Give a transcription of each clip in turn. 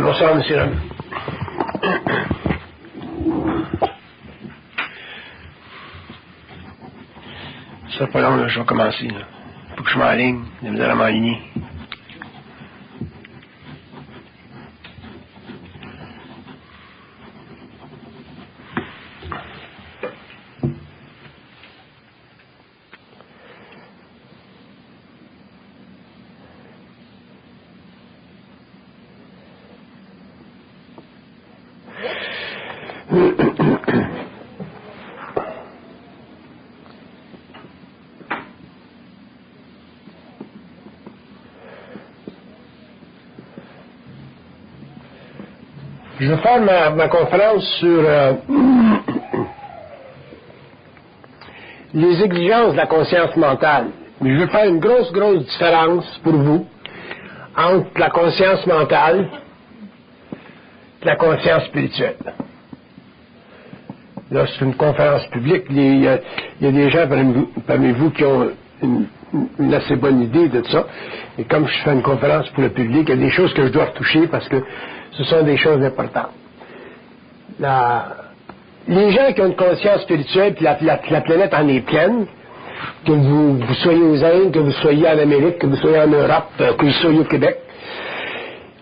Bonsoir, monsieur Rami. Ça pas long, là, je vais commencer. Là. Faut que je m'enligne. Il me à m'enligner. Je vais faire ma conférence sur les exigences de la conscience mentale. Mais je vais faire une grosse différence pour vous entre la conscience mentale et la conscience spirituelle. Là, c'est une conférence publique. Il y a des gens parmi vous qui ont une assez bonne idée de ça. Et comme je fais une conférence pour le public, il y a des choses que je dois retoucher parce que ce sont des choses importantes. Les gens qui ont une conscience spirituelle, puis la planète en est pleine, que vous soyez aux Indes, que vous soyez en Amérique, que vous soyez en Europe, que vous soyez au Québec,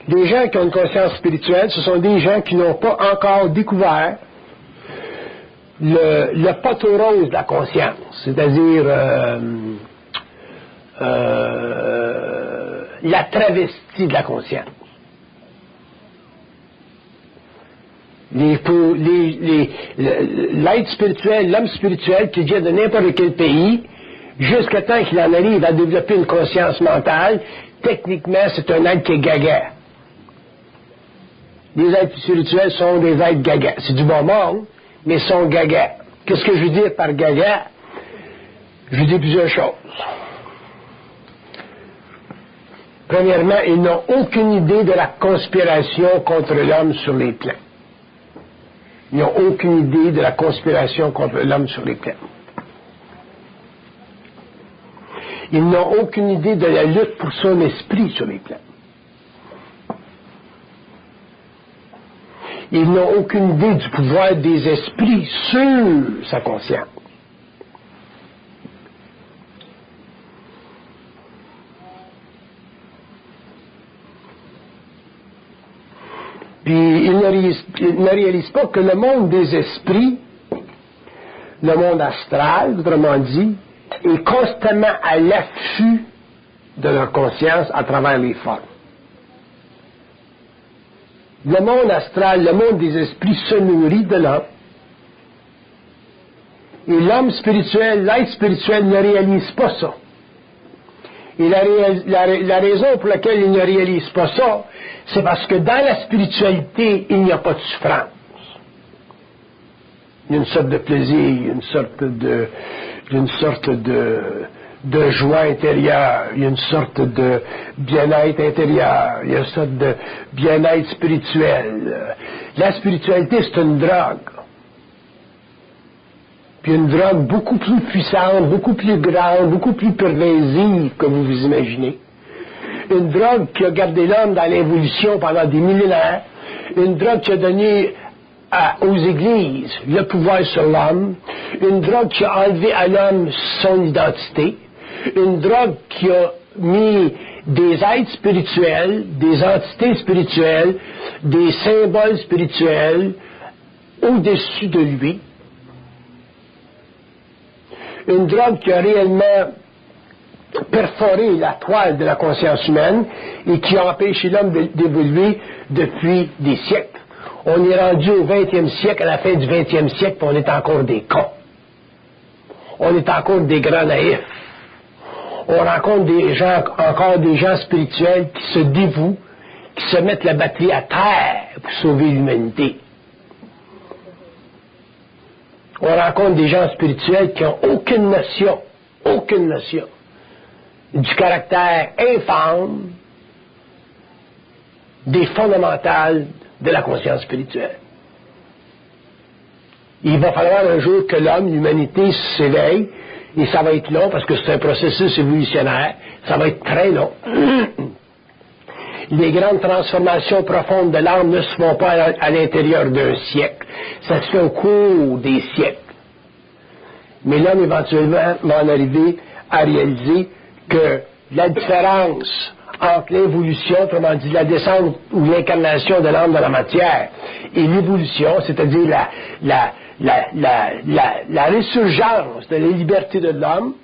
les gens qui ont une conscience spirituelle, ce sont des gens qui n'ont pas encore découvert le poteau rose de la conscience, c'est-à-dire la travestie de la conscience. L'être spirituel, l'homme spirituel qui vient de n'importe quel pays, jusqu'à temps qu'il en arrive à développer une conscience mentale, techniquement, c'est un être qui est gaga. Les êtres spirituels sont des êtres gaga. C'est du bon monde, mais sont gaga. Qu'est-ce que je veux dire par gaga? Je veux dire plusieurs choses. Premièrement, ils n'ont aucune idée de la conspiration contre l'homme sur les plans. Ils n'ont aucune idée de la conspiration contre l'homme sur les plans. Ils n'ont aucune idée de la lutte pour son esprit sur les plans. Ils n'ont aucune idée du pouvoir des esprits sur sa conscience. Puis ils ne réalisent pas que le monde des esprits, le monde astral, autrement dit, est constamment à l'affût de leur conscience à travers les formes. Le monde astral, le monde des esprits se nourrit de l'homme. Et l'homme spirituel, l'être spirituel ne réalise pas ça. Et la raison pour laquelle il ne réalise pas ça, c'est parce que dans la spiritualité, il n'y a pas de souffrance. Il y a une sorte de plaisir, il y a une sorte de joie intérieure, il y a une sorte de bien-être intérieur, il y a une sorte de bien-être spirituel. La spiritualité, c'est une drogue. Puis une drogue beaucoup plus puissante, beaucoup plus grande, beaucoup plus pervasive que vous vous imaginez. Une drogue qui a gardé l'homme dans l'évolution pendant des millénaires. Une drogue qui a donné aux églises le pouvoir sur l'homme. Une drogue qui a enlevé à l'homme son identité. Une drogue qui a mis des êtres spirituels, des entités spirituelles, des symboles spirituels au-dessus de lui. Une drogue qui a réellement perforé la toile de la conscience humaine et qui a empêché l'homme d'évoluer depuis des siècles. On est rendu au 20e siècle, à la fin du 20e siècle, puis on est encore des cons. On est encore des grands naïfs. On rencontre encore des gens spirituels qui se dévouent, qui se mettent la batterie à terre pour sauver l'humanité. On rencontre des gens spirituels qui n'ont aucune notion du caractère infâme des fondamentales de la conscience spirituelle. Il va falloir un jour que l'homme, l'humanité s'éveille, et ça va être long parce que c'est un processus évolutionnaire, ça va être très long. les grandes transformations profondes de l'âme ne se font pas à l'intérieur d'un siècle. Ça se fait au cours des siècles. Mais l'homme, éventuellement, va en arriver à réaliser que la différence entre l'évolution, autrement dit la descente ou l'incarnation de l'âme dans la matière, et l'évolution, c'est-à-dire la résurgence de la liberté de l'homme,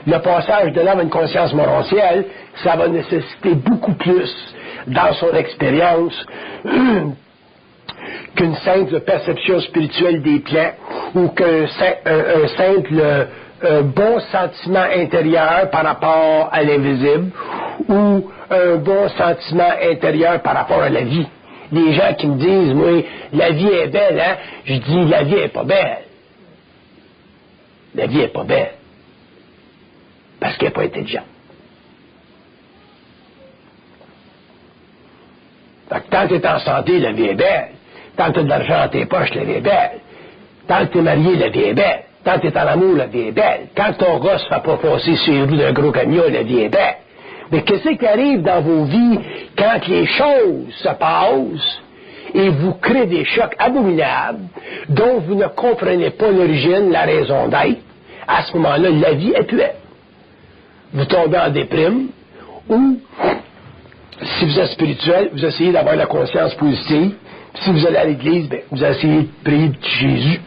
le passage de l'homme à une conscience morontielle, ça va nécessiter beaucoup plus dans son expérience qu'une simple perception spirituelle des plans ou qu'un simple bon sentiment intérieur par rapport à l'invisible ou un bon sentiment intérieur par rapport à la vie. Les gens qui me disent, moi, la vie est belle, hein? Je dis, la vie est pas belle. La vie est pas belle. Parce qu'elle n'est pas intelligente. Fait que tant que tu es en santé, la vie est belle. Tant que tu as de l'argent dans tes poches, la vie est belle. Tant que tu es marié, la vie est belle. Tant que tu es en amour, la vie est belle. Quand ton gosse ne fait pas passer sur les roues d'un gros camion, la vie est belle. Mais qu'est-ce qui arrive dans vos vies quand les choses se passent et vous créez des chocs abominables dont vous ne comprenez pas l'origine, la raison d'être? À ce moment-là, la vie est puelle. Vous tombez en déprime ou, si vous êtes spirituel, vous essayez d'avoir la conscience positive. Si vous allez à l'église, ben, vous essayez de prier de Jésus.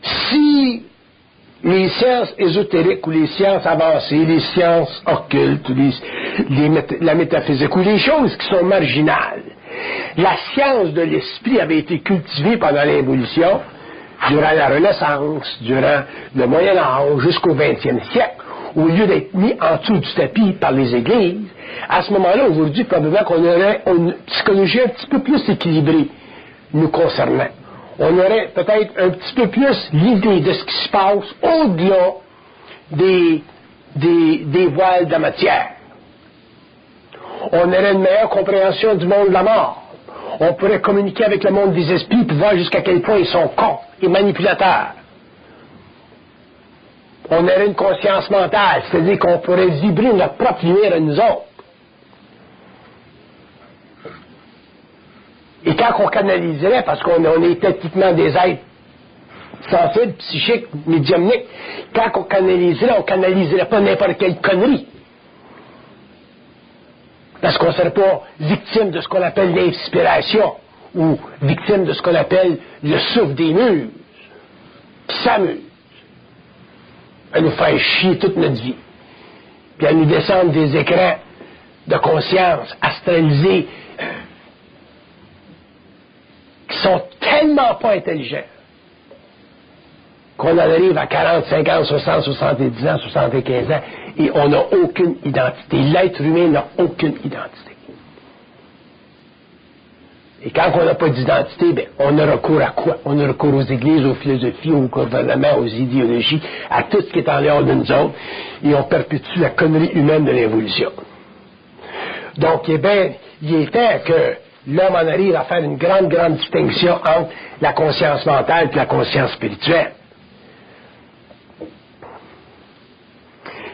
Si les sciences ésotériques ou les sciences avancées, les sciences occultes, ou la métaphysique, ou les choses qui sont marginales, la science de l'esprit avait été cultivée pendant l'évolution, durant la Renaissance, durant le Moyen Âge, jusqu'au 20e siècle, au lieu d'être mis en dessous du tapis par les églises, à ce moment-là, aujourd'hui, probablement qu'on aurait une psychologie un petit peu plus équilibrée nous concernant. On aurait peut-être un petit peu plus l'idée de ce qui se passe au-delà des voiles de la matière. On aurait une meilleure compréhension du monde de la mort. On pourrait communiquer avec le monde des esprits pour voir jusqu'à quel point ils sont cons et manipulateurs. On aurait une conscience mentale, c'est-à-dire qu'on pourrait vibrer notre propre lumière à nous autres. Et quand on canaliserait, parce qu'on est techniquement des êtres sensibles, psychiques, médiumniques, quand on canaliserait pas n'importe quelle connerie. Parce qu'on ne serait pas victime de ce qu'on appelle l'inspiration, ou victime de ce qu'on appelle le souffle des muses, qui s'amusent à nous faire chier toute notre vie, puis à nous descendre des écrans de conscience astralisés qui sont tellement pas intelligents qu'on en arrive à 40, 50, 60, 70 ans, 75 ans, et on n'a aucune identité. L'être humain n'a aucune identité. Et quand on n'a pas d'identité, ben, on a recours à quoi? On a recours aux églises, aux philosophies, au gouvernement, aux idéologies, à tout ce qui est en dehors de nous autres, et on perpétue la connerie humaine de l'évolution. Donc, eh bien, il est temps que l'homme en arrive à faire une grande, grande distinction entre la conscience mentale et la conscience spirituelle.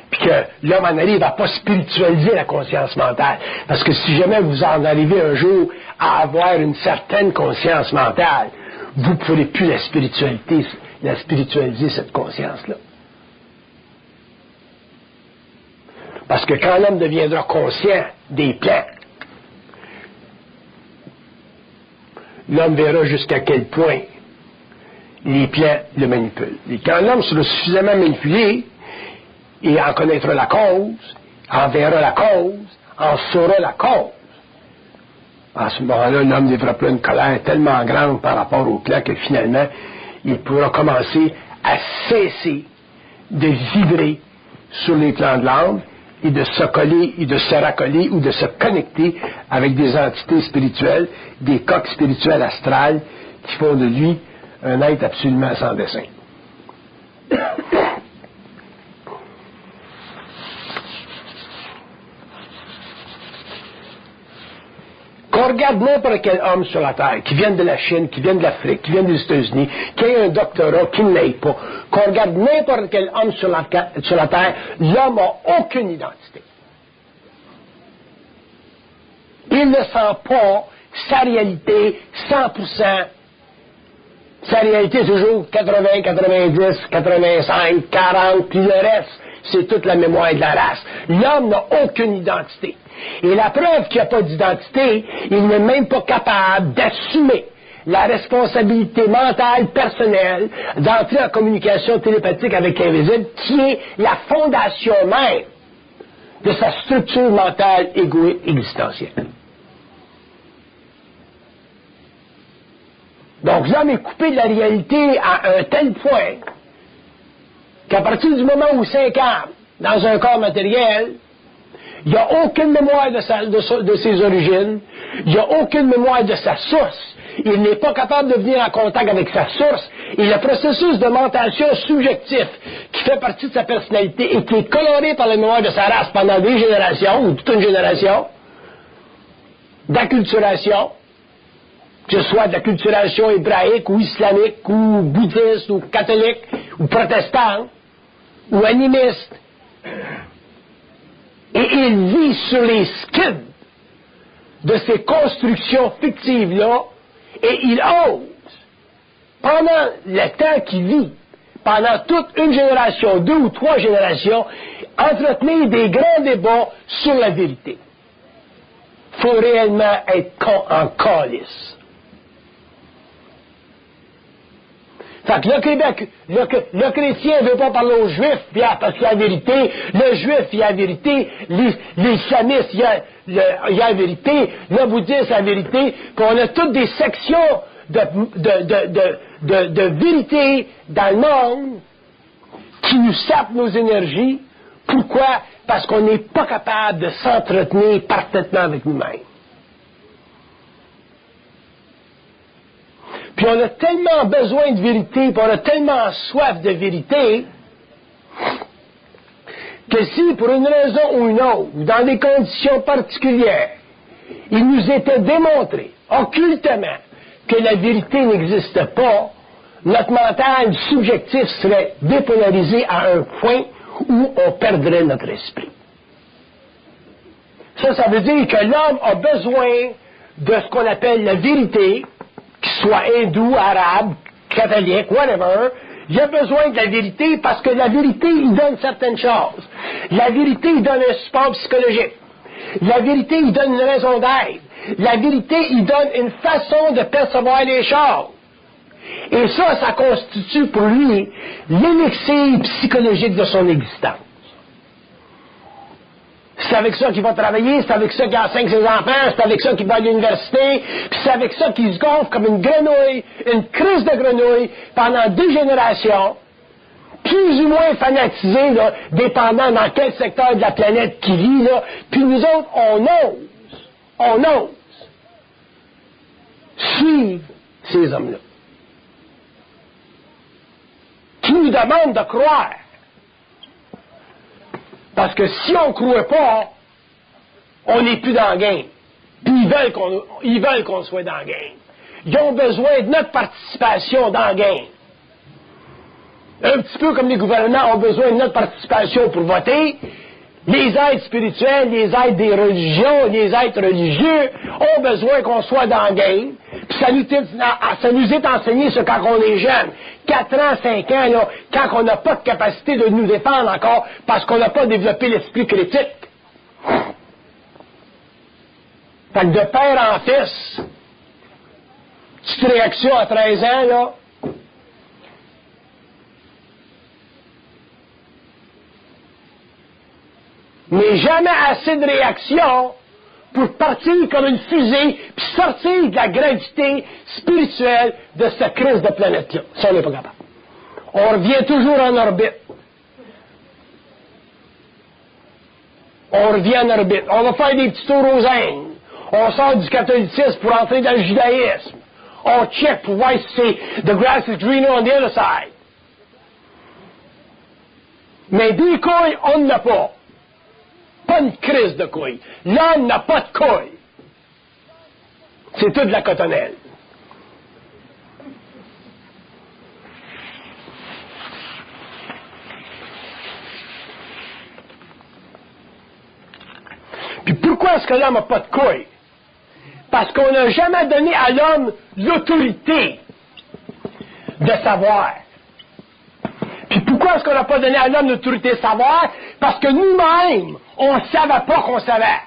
Puis que l'homme en arrive à pas spiritualiser la conscience mentale. Parce que si jamais vous en arrivez un jour à avoir une certaine conscience mentale, vous ne pourrez plus la spiritualiser, cette conscience-là. Parce que quand l'homme deviendra conscient des plans, l'homme verra jusqu'à quel point les plans le manipulent. Et quand l'homme sera suffisamment manipulé, et en connaîtra la cause, en verra la cause, en saura la cause, à ce moment-là, l'homme développera une colère tellement grande par rapport au plan que finalement, il pourra commencer à cesser de vibrer sur les plans de l'âme et de se coller, et de se raccoler ou de se connecter avec des entités spirituelles, des coques spirituelles astrales qui font de lui un être absolument sans dessein. regarde n'importe quel homme sur la Terre, qui vienne de la Chine, qui vienne de l'Afrique, qui vienne des États-Unis, qui ait un doctorat, qui ne l'ait pas, qu'on regarde n'importe quel homme sur la Terre, l'homme n'a aucune identité. Il ne sent pas sa réalité 100%. Sa réalité, c'est toujours 80, 90, 85, 40, puis le reste, c'est toute la mémoire de la race. L'homme n'a aucune identité. Et la preuve qu'il n'y a pas d'identité, il n'est même pas capable d'assumer la responsabilité mentale, personnelle, d'entrer en communication télépathique avec l'invisible, qui est la fondation même de sa structure mentale égoïste existentielle. Donc l'homme est coupé de la réalité à un tel point qu'à partir du moment où il s'incarne dans un corps matériel, il n'y a aucune mémoire de ses origines, il n'y a aucune mémoire de sa source, il n'est pas capable de venir en contact avec sa source, et le processus de mentation subjectif qui fait partie de sa personnalité et qui est coloré par la mémoire de sa race pendant des générations, ou toute une génération, d'acculturation, que ce soit d'acculturation hébraïque ou islamique ou bouddhiste ou catholique ou protestante ou animiste. Et il vit sur les skids de ces constructions fictives-là et il ose, pendant le temps qu'il vit, pendant toute une génération, 2 ou 3 générations, entretenir des grands débats sur la vérité. Il faut réellement être en calice. Fait que le chrétien ne veut pas parler aux juifs, parce qu'il y a la vérité, le juif, il y a la vérité, l'islamiste, il y a la vérité, le bouddhiste, il y a la vérité, puis on a toutes des sections de vérité dans le monde qui nous sapent nos énergies. Pourquoi? Parce qu'on n'est pas capable de s'entretenir parfaitement avec nous-mêmes. Puis on a tellement besoin de vérité, puis on a tellement soif de vérité, que si, pour une raison ou une autre, ou dans des conditions particulières, il nous était démontré, occultement, que la vérité n'existe pas, notre mental subjectif serait dépolarisé à un point où on perdrait notre esprit. Ça veut dire que l'homme a besoin de ce qu'on appelle la vérité, qu'il soit hindou, arabe, catholique, whatever, il a besoin de la vérité parce que la vérité, il donne certaines choses. La vérité, il donne un support psychologique. La vérité, il donne une raison d'être. La vérité, il donne une façon de percevoir les choses. Et ça constitue pour lui l'élixir psychologique de son existence. C'est avec ça qu'il va travailler, c'est avec ça qu'il enseigne ses enfants, c'est avec ça qu'il va à l'université, puis c'est avec ça qu'il se gonfle comme une grenouille, une crise de grenouille, pendant 2 générations, plus ou moins fanatisé, là, dépendant dans quel secteur de la planète qu'il vit, là. Puis nous autres, on ose suivre ces hommes-là, qui nous demandent de croire. Parce que si on ne croit pas, on n'est plus dans le game. Puis ils veulent qu'on soit dans le game. Ils ont besoin de notre participation dans le game. Un petit peu comme les gouvernements ont besoin de notre participation pour voter, les êtres spirituels, les êtres des religions, les êtres religieux ont besoin qu'on soit dans le game. Puis ça nous est enseigné ça quand on est jeune. 4 ans, 5 ans, là, quand on n'a pas de capacité de nous défendre encore parce qu'on n'a pas développé l'esprit critique. Fait que de père en fils, petite réaction à 13 ans, là, mais jamais assez de réaction pour partir comme une fusée puis sortir de la gravité spirituelle de cette crise de planète-là. Ça, on n'est pas capable. On revient toujours en orbite. On revient en orbite. On va faire des petits tours aux Indes. On sort du catholicisme pour entrer dans le judaïsme. On check pour voir si c'est the grass is greener on the other side. Mais des couilles, on n'en a pas. Pas une crise de couilles. L'homme n'a pas de couilles. C'est toute de la cotonnelle. Puis pourquoi est-ce que l'homme n'a pas de couilles? Parce qu'on n'a jamais donné à l'homme l'autorité de savoir. Puis pourquoi est-ce qu'on n'a pas donné à l'homme l'autorité de savoir? Parce que nous-mêmes, on ne savait pas qu'on savait.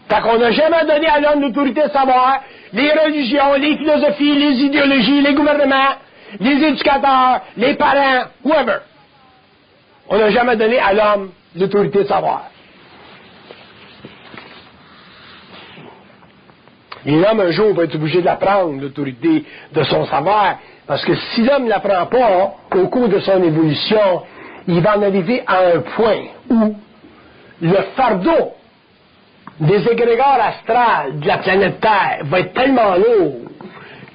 Fait qu'on n'a jamais donné à l'homme l'autorité de savoir. Les religions, les philosophies, les idéologies, les gouvernements, les éducateurs, les parents, whoever. On n'a jamais donné à l'homme l'autorité de savoir. Et l'homme, un jour, va être obligé d'apprendre l'autorité de son savoir, parce que si l'homme ne l'apprend pas, au cours de son évolution, il va en arriver à un point où le fardeau des égrégores astrales de la planète Terre va être tellement lourd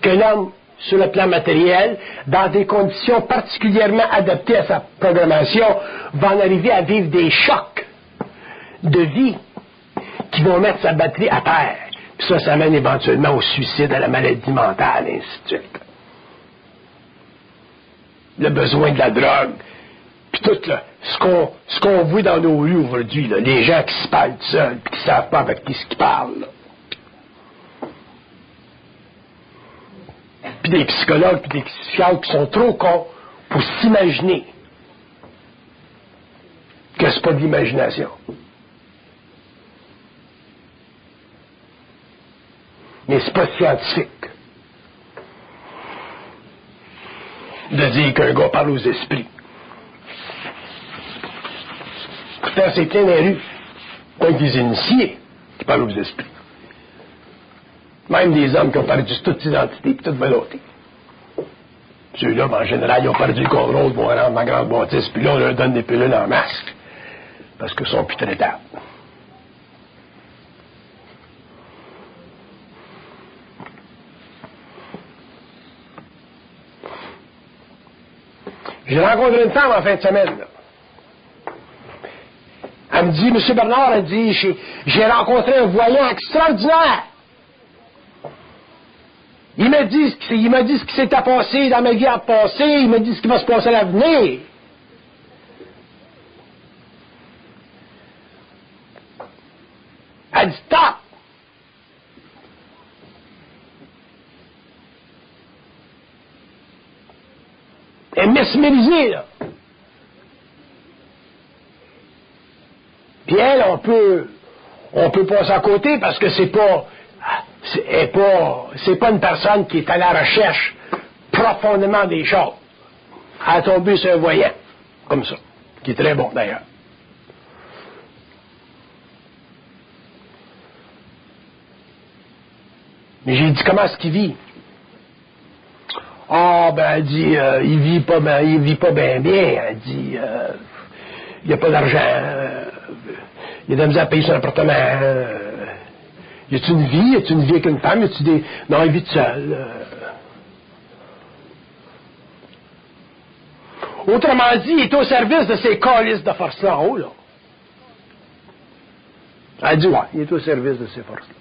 que l'homme, sur le plan matériel, dans des conditions particulièrement adaptées à sa programmation, va en arriver à vivre des chocs de vie qui vont mettre sa batterie à terre. Puis ça mène éventuellement au suicide, à la maladie mentale, et ainsi de suite. Le besoin de la drogue, puis tout là, ce qu'on voit dans nos rues aujourd'hui, là, les gens qui se parlent seuls, puis qui ne savent pas avec qui ce qu'ils parlent. Là. Puis des psychologues, puis des psychiatres qui sont trop cons pour s'imaginer que c'est pas de l'imagination. Mais c'est pas scientifique de dire qu'un gars parle aux esprits. Pourtant, c'est plein dans les rues. Pas des initiés qui parlent aux esprits. Même des hommes qui ont perdu toute identité et toute volonté. Ceux-là, en général, ils ont perdu le contrôle, ils vont rentrer dans la grande bâtisse, puis là, on leur donne des pilules en masque. Parce qu'ils sont plus traitables. J'ai rencontré une femme en fin de semaine, là. Elle me dit, M. Bernard, elle dit, j'ai rencontré un voyant extraordinaire. Il m'a dit ce qui s'était passé dans ma vie à passer, il m'a dit ce qui va se passer à l'avenir. Elle dit, stop! Elle est mesmérisée, là. Puis elle, on peut passer à côté parce que c'est pas une personne qui est à la recherche profondément des choses. Elle a tombé sur un voyant, comme ça, qui est très bon d'ailleurs. Mais j'ai dit, comment est-ce qu'il vit? Ah, ben, elle dit, il vit pas bien, elle dit, il n'y a pas d'argent, il y a de la misère à payer son appartement, y a-tu une vie? Y a-tu une vie avec une femme? Y a-tu des... Non, il vit tout seul. Autrement dit, il est au service de ces calices de force-là en haut, là. Elle dit, ouais, il est au service de ces forces-là.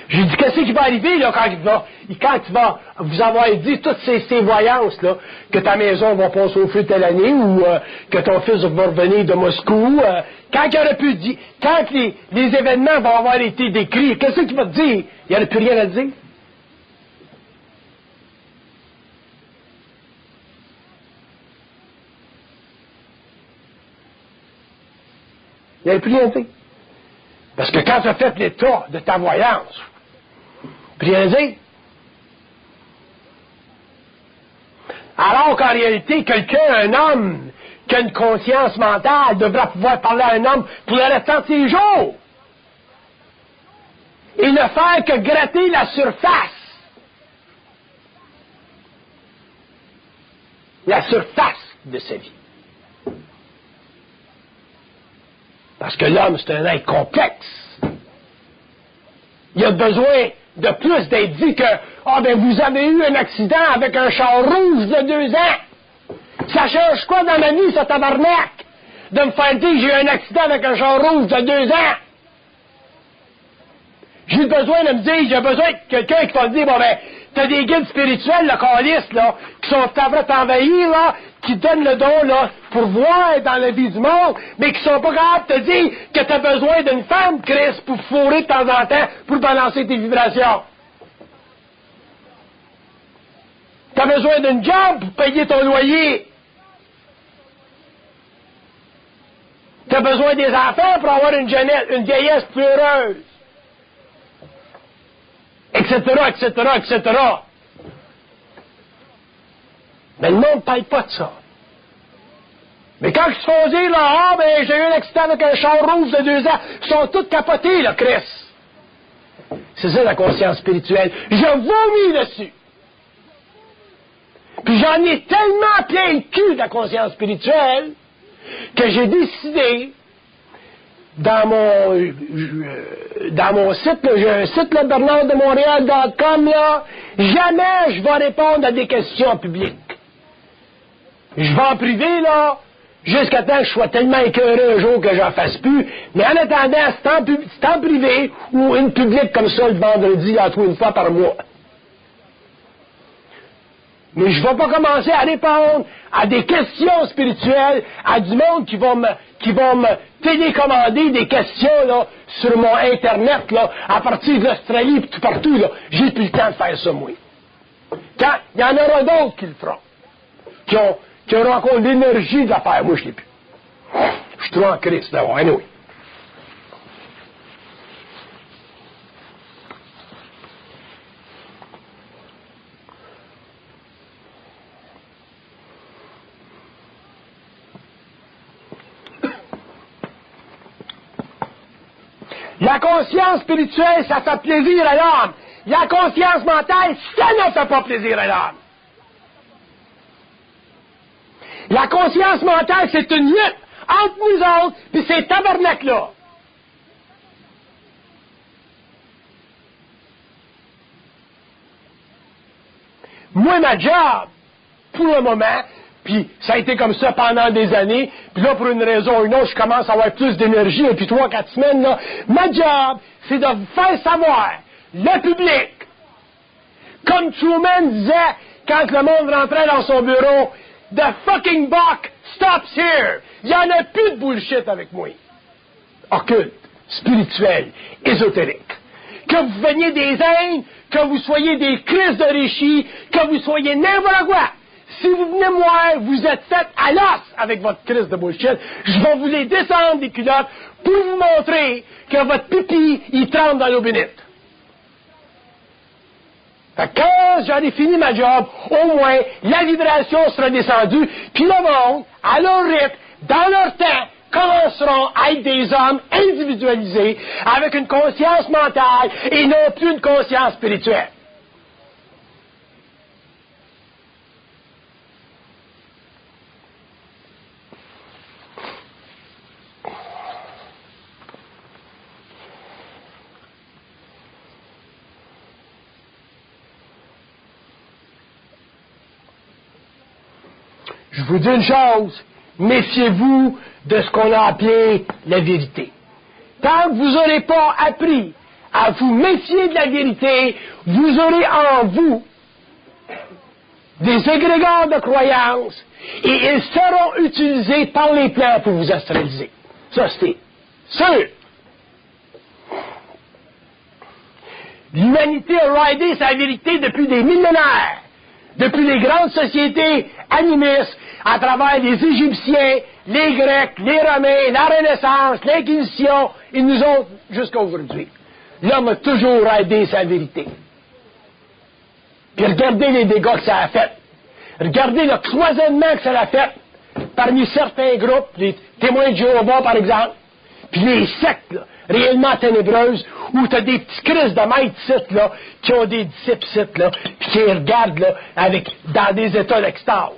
J'ai dit, qu'est-ce qui va arriver, là, quand il va vous avoir dit toutes ces voyances, là, que ta maison va passer au feu telle année, ou que ton fils va revenir de Moscou, quand il aurait pu dire, quand les événements vont avoir été décrits, qu'est-ce qu'il va te dire? Il n'y aurait plus rien à dire. Il n'y aurait plus rien à dire. Parce que quand tu as fait l'état de ta voyance, rien dire. Alors qu'en réalité, quelqu'un, un homme, qui a une conscience mentale, devra pouvoir parler à un homme pour le restant de ses jours. Et ne faire que gratter la surface. La surface de sa vie. Parce que l'homme, c'est un être complexe. Il a besoin de plus d'être dit que vous avez eu un accident avec un char rouge de 2 ans. Ça change quoi dans ma vie, ce tabarnak? de me faire dire que j'ai eu un accident avec un char rouge de 2 ans. J'ai besoin de me dire, j'ai besoin de quelqu'un qui va me dire, bon ben, t'as des guides spirituels, le calice, là, qui sont prêts à t'envahir, là, qui donnent le don, là, pour voir dans la vie du monde, mais qui sont pas capables de te dire que t'as besoin d'une femme, Chris, pour fourrer de temps en temps, pour balancer tes vibrations. T'as besoin d'une job pour payer ton loyer. T'as besoin des enfants pour avoir une jeunesse, une vieillesse plus heureuse. Etc., etc., etc. Mais le monde ne parle pas de ça. Mais quand ils se font dire, là, ah, ben, j'ai eu un accident avec un char rouge de 2 ans, ils sont tous capotés, là, Chris. C'est ça, la conscience spirituelle. Je vomis dessus. Puis j'en ai tellement plein le cul de la conscience spirituelle que j'ai décidé, dans mon site, là, j'ai un site, là, bernarddemontréal.com, là, jamais je vais répondre à des questions en public. Je vais en privé, là, jusqu'à temps que je sois tellement écœuré un jour que j'en fasse plus. Mais en attendant, c'est en privé ou une publique comme ça le vendredi, là, une fois par mois. Mais je ne vais pas commencer à répondre à des questions spirituelles, à du monde qui vont me télécommander des questions là, sur mon Internet là, à partir de l'Australie et tout partout. Là. J'ai plus le temps de faire ça, moi. Quand il y en aura d'autres qui le feront, qui auront encore l'énergie de la faire. Moi, je ne l'ai plus. Je suis trop en crise d'abord. Anyway. La conscience spirituelle, ça fait plaisir à l'âme. La conscience mentale, ça ne fait pas plaisir à l'âme. La conscience mentale, c'est une lutte entre nous autres, puis ces tabarnak-là. Moi, ma job, pour le moment, puis ça a été comme ça pendant des années, puis là, pour une raison ou une autre, je commence à avoir plus d'énergie, et puis 3-4 semaines, là, ma job, c'est de vous faire savoir, le public, comme Truman disait quand le monde rentrait dans son bureau, « The fucking buck stops here ». Il n'y en a plus de bullshit avec moi. Occulte, spirituel, ésotérique. Que vous veniez des Indes, que vous soyez des Christ de Richie, que vous soyez n'importe quoi. Si vous venez me voir, vous êtes fait à l'os avec votre Christ de bullshit. Je vais vous les descendre des culottes pour vous montrer que votre pipi, il tremble dans l'eau bénite. Fait que quand j'aurai fini ma job, au moins, la vibration sera descendue, puis le monde, à leur rythme, dans leur temps, commenceront à être des hommes individualisés, avec une conscience mentale et non plus une conscience spirituelle. Je vous dis une chose, méfiez-vous de ce qu'on a appelé la vérité. Tant que vous n'aurez pas appris à vous méfier de la vérité, vous aurez en vous des égrégores de croyances et ils seront utilisés par les plans pour vous astraliser. Ça, c'est sûr. L'humanité a ridé sa vérité depuis des millénaires. Depuis les grandes sociétés animistes, à travers les Égyptiens, les Grecs, les Romains, la Renaissance, l'Inquisition, et nous autres jusqu'à aujourd'hui. L'homme a toujours aidé sa vérité. Puis regardez les dégâts que ça a fait. Regardez le cloisonnement que ça a fait parmi certains groupes, les témoins de Jéhovah par exemple, puis les sectes, là, réellement ténébreuses, où tu as des petits Christ de maître sites, là, qui ont des disciples sites, là, puis qui les regardent là, dans des états d'extase.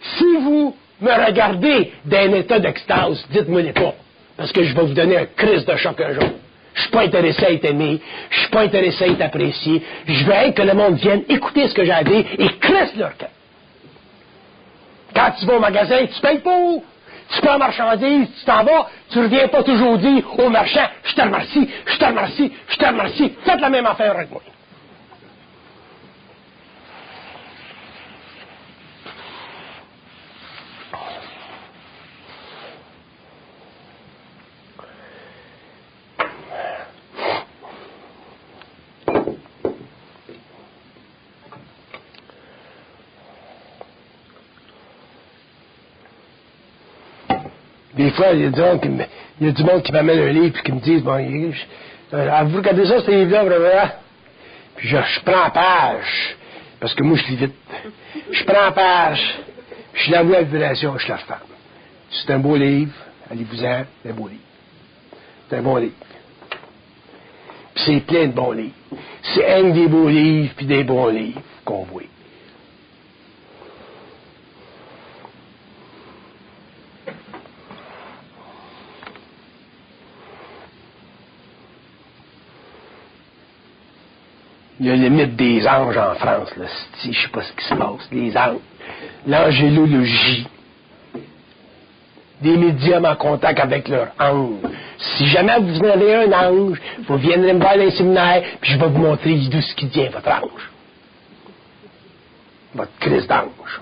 Si vous me regardez dans un état d'extase, dites-moi-les pas, parce que je vais vous donner un Christ de choc un jour. Je suis pas intéressé à être aimé, je suis pas intéressé à être apprécié, je veux que le monde vienne écouter ce que j'ai à dire et crisse leur cœur. Quand Quand tu vas au magasin, tu payes pour. Tu prends marchandise, tu t'en vas, tu reviens pas toujours dire au marchand, je te remercie, je te remercie, je te remercie. Faites la même affaire avec moi. Des fois, il y a du monde qui m'amène un livre et qui me disent, bon, avez-vous regardé ça, ce livre-là, vraiment? Puis je prends la page, parce que moi, je lis vite. Je prends la page, puis je l'envoie à la relation, je la referme. C'est un beau livre, allez-vous-en, c'est un beau livre. C'est un bon livre. Puis c'est plein de bons livres. C'est un des beaux livres, puis des bons livres qu'on voit. Il y a le mythe des anges en France, là. Je sais pas ce qui se passe. Les anges. L'angélologie. Des médiums en contact avec leur ange. Si jamais vous avez un ange, vous viendrez me voir dans les séminaires, puis je vais vous montrer d'où ce qui vient, votre ange. Votre Christ d'ange.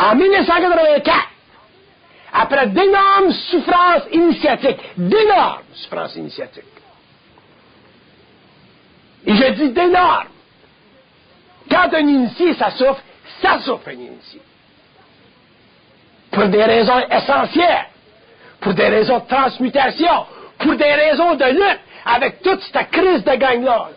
En 1984, après d'énormes souffrances initiatiques, et je dis d'énormes, quand un initié, ça souffre un initié. Pour des raisons essentielles, pour des raisons de transmutation, pour des raisons de lutte avec toute cette crise de gang-là.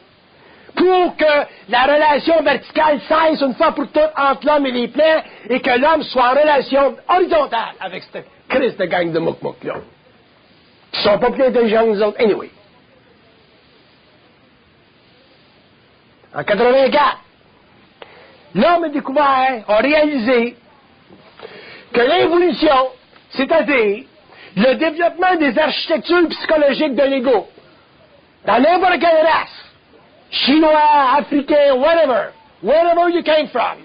Pour que la relation verticale cesse une fois pour toutes entre l'homme et les plaies et que l'homme soit en relation horizontale avec cette crise de gang de mouk-mouk-là. Qui sont pas plus intelligents que nous autres, anyway. En 84, l'homme a découvert, a réalisé que l'évolution, c'est-à-dire le développement des architectures psychologiques de l'ego, dans n'importe quelle race, Chinois, Africains, wherever you came from.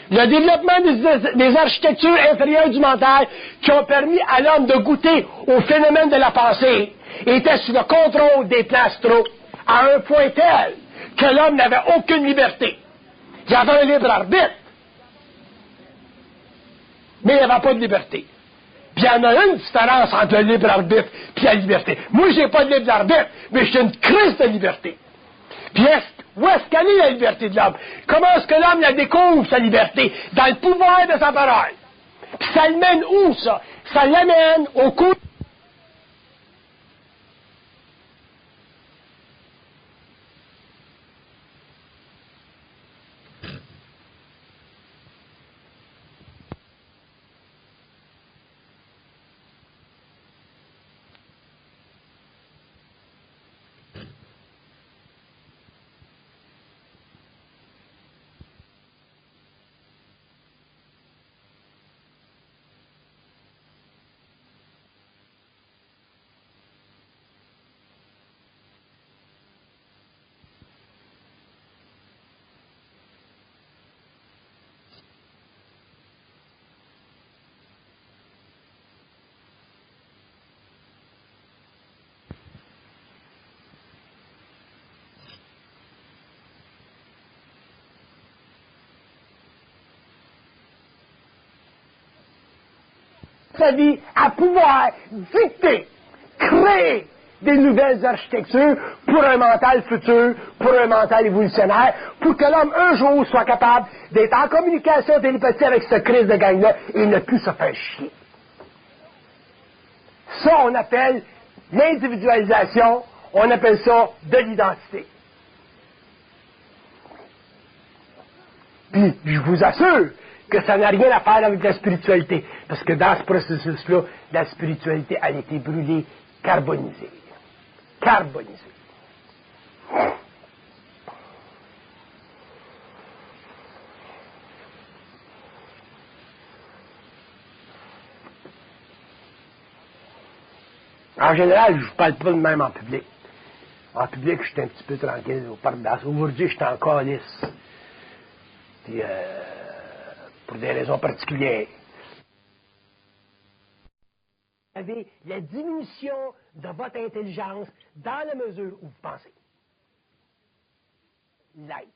Le développement des architectures inférieures du mental qui ont permis à l'homme de goûter au phénomène de la pensée était sous le contrôle des plans astraux à un point tel que l'homme n'avait aucune liberté. Il avait un libre arbitre, mais il n'y avait pas de liberté. Puis il y en a une différence entre le libre arbitre et la liberté. Moi, j'ai pas de libre arbitre, mais j'ai une crise de liberté. Puis où est-ce qu'elle est la liberté de l'homme? Comment est-ce que l'homme la découvre, sa liberté? Dans le pouvoir de sa parole. Puis ça le mène où, ça? Ça l'amène au coup. Sa vie à pouvoir dicter, créer des nouvelles architectures pour un mental futur, pour un mental évolutionnaire, pour que l'homme un jour soit capable d'être en communication télépathique avec ce crise de gang-là et ne plus se faire chier. Ça, on appelle l'individualisation, on appelle ça de l'identité. Puis, je vous assure que ça n'a rien à faire avec la spiritualité. Parce que dans ce processus-là, la spiritualité a été brûlée, carbonisée. Carbonisée. En général, je ne parle pas de même en public. En public, je suis un petit peu tranquille au parc d'as. Aujourd'hui, je suis en calice. Puis, pour des raisons particulières. Vous avez la diminution de votre intelligence dans la mesure où vous pensez. L'être.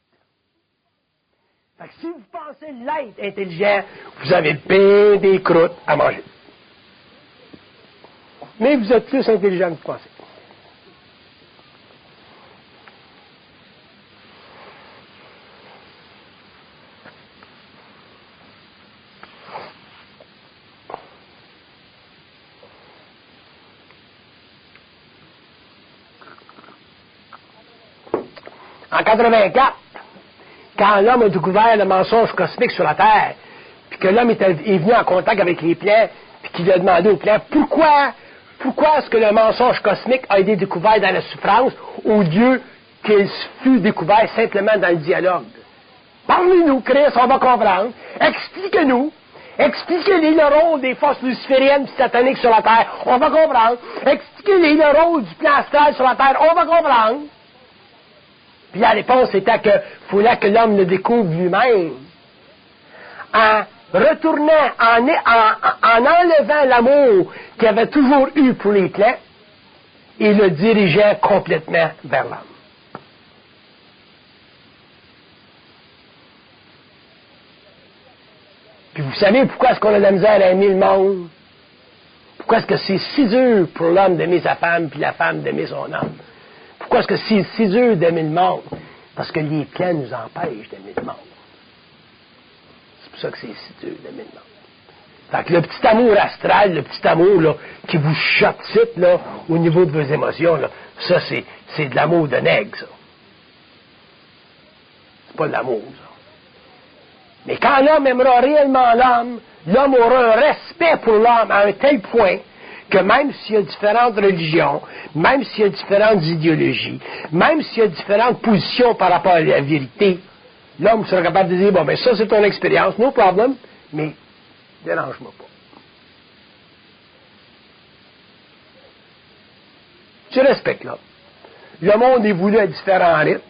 Fait que si vous pensez l'être intelligent, vous avez bien des croûtes à manger. Mais vous êtes plus intelligent que vous pensez. En 84, quand l'homme a découvert le mensonge cosmique sur la Terre, puis que l'homme est venu en contact avec les plants, puis qu'il a demandé aux plants pourquoi est-ce que le mensonge cosmique a été découvert dans la souffrance au lieu qu'il fût découvert simplement dans le dialogue. Parlez-nous, Christ, on va comprendre. Expliquez-nous. Expliquez-les le rôle des forces lucifériennes et sataniques sur la Terre. On va comprendre. Expliquez-les le rôle du plan astral sur la Terre. On va comprendre. Puis la réponse était qu'il fallait que l'homme le découvre lui-même. En retournant, en enlevant l'amour qu'il avait toujours eu pour les plants, et le dirigeant complètement vers l'homme. Puis vous savez pourquoi est-ce qu'on a de la misère à aimer le monde? Pourquoi est-ce que c'est si dur pour l'homme d'aimer sa femme, puis la femme d'aimer son homme? Pourquoi est-ce que c'est si dur d'aimer le monde? Parce que les plans nous empêchent d'aimer le monde. C'est pour ça que c'est si dur d'aimer le monde. Fait que le petit amour astral, le petit amour là, qui vous chope là, au niveau de vos émotions, là, ça c'est de l'amour de nègre, ça. C'est pas de l'amour, ça. Mais quand l'homme aimera réellement l'homme aura un respect pour l'homme à un tel point que même s'il y a différentes religions, même s'il y a différentes idéologies, même s'il y a différentes positions par rapport à la vérité, l'homme sera capable de dire, bon, ben ça c'est ton expérience, no problem, mais dérange-moi pas. Tu respectes l'homme. Le monde évolue à différents rythmes.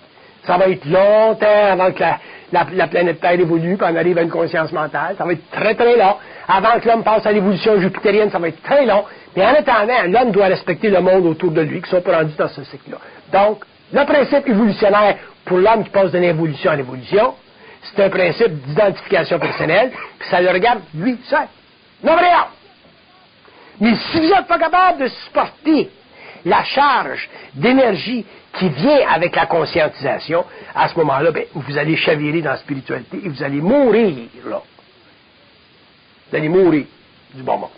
Ça va être longtemps avant que la planète Terre évolue, puis on arrive à une conscience mentale. Ça va être très, très long. Avant que l'homme passe à l'évolution jupitérienne, ça va être très long. Mais en attendant, l'homme doit respecter le monde autour de lui, qui sont pas rendus dans ce cycle-là. Donc, le principe évolutionnaire pour l'homme qui passe de l'évolution à l'évolution, c'est un principe d'identification personnelle, puis ça le regarde lui seul. Non, rien. Mais si vous n'êtes pas capable de supporter la charge d'énergie qui vient avec la conscientisation, à ce moment-là, ben, vous allez chavirer dans la spiritualité et vous allez mourir, là. Vous allez mourir du bon monde.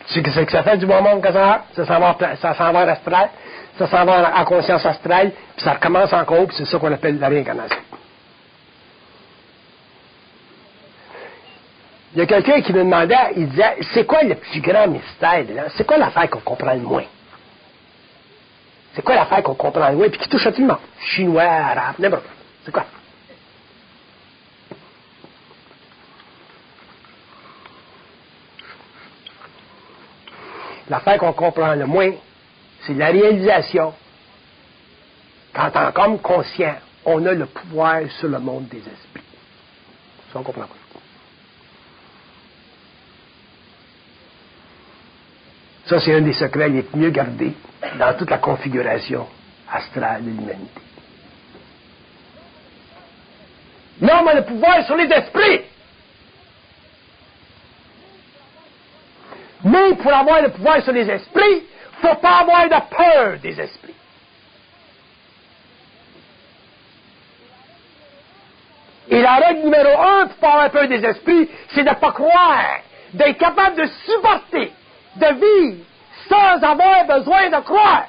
Tu sais ce que ça fait du bon monde, que ça s'en va en astral, ça s'en va en conscience astrale, puis ça recommence encore, puis c'est ça qu'on appelle la réincarnation. Il y a quelqu'un qui me demandait, il disait, c'est quoi le plus grand mystère de là? C'est quoi l'affaire qu'on comprend le moins? C'est quoi l'affaire qu'on comprend le moins, puis qui touche à tout le monde? Chinois, arabe, n'importe quoi. C'est quoi? L'affaire qu'on comprend le moins, c'est la réalisation qu'en tant qu'homme conscient, on a le pouvoir sur le monde des esprits. Ça, on comprend pas. Ça, c'est un des secrets les mieux gardés dans toute la configuration astrale de l'humanité. L'homme a le pouvoir sur les esprits. Mais pour avoir le pouvoir sur les esprits, il ne faut pas avoir de peur des esprits. Et la règle numéro 1 pour pas avoir peur des esprits, c'est de ne pas croire, d'être capable de supporter, de vivre sans avoir besoin de croire.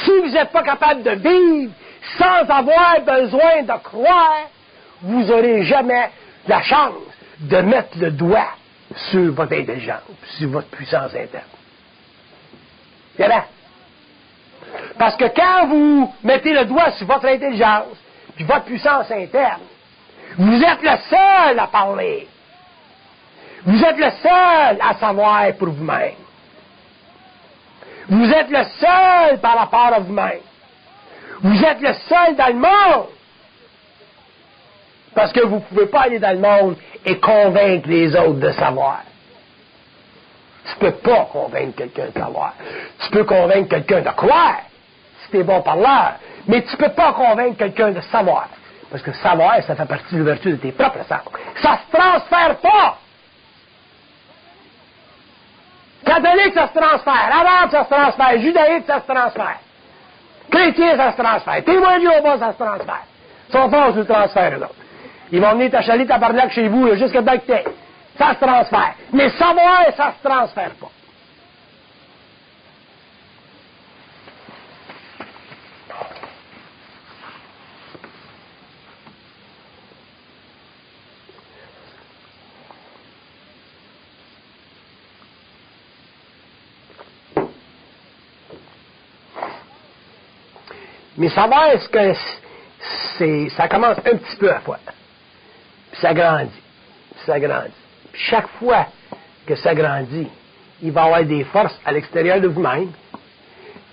Si vous n'êtes pas capable de vivre sans avoir besoin de croire, vous n'aurez jamais la chance de mettre le doigt sur votre intelligence, sur votre puissance interne. Parce que quand vous mettez le doigt sur votre intelligence, puis votre puissance interne. Vous êtes le seul à parler. Vous êtes le seul à savoir pour vous-même. Vous êtes le seul par rapport à vous-même. Vous êtes le seul dans le monde. Parce que vous ne pouvez pas aller dans le monde et convaincre les autres de savoir. Tu ne peux pas convaincre quelqu'un de savoir. Tu peux convaincre quelqu'un de croire, si tu es bon parleur, mais tu ne peux pas convaincre quelqu'un de savoir. Parce que savoir, ça fait partie de l'ouverture de tes propres sens. Ça ne se transfère pas. Catholique, ça se transfère. Arabe, ça se transfère. Judaïque, ça se transfère. Chrétien, ça se transfère. Témoin de Jéhovah, ça se transfère. Ils sont forts sur le transfert, eux autres. Ils vont venir t'achaler ta barnaque chez vous, jusqu'à temps que t'es. Ça se transfère. Mais savoir, ça se transfère pas. Mais savoir, est-ce que ça commence un petit peu à fois. Puis ça grandit. Puis ça grandit. Puis chaque fois que ça grandit, il va y avoir des forces à l'extérieur de vous-même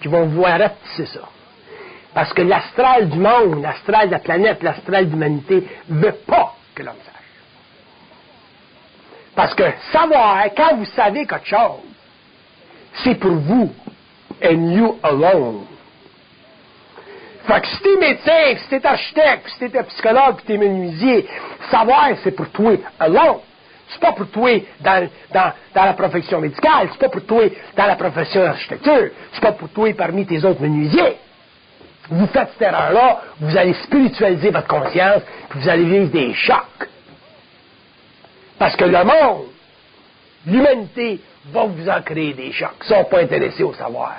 qui vont vouloir rapetisser ça. Parce que l'astral du monde, l'astral de la planète, l'astral de l'humanité ne veut pas que l'homme sache. Parce que savoir, quand vous savez quelque chose, c'est pour vous. And you alone. Fait que si t'es médecin, si t'es architecte, si t'es psychologue, si t'es menuisier, savoir, c'est pour toi alone. C'est pas pour toi dans la profession médicale, c'est pas pour toi dans la profession d'architecture, c'est pas pour toi parmi tes autres menuisiers. Vous faites cette erreur-là, vous allez spiritualiser votre conscience, puis vous allez vivre des chocs. Parce que le monde, l'humanité, va vous en créer des chocs. Ils ne sont pas intéressés au savoir.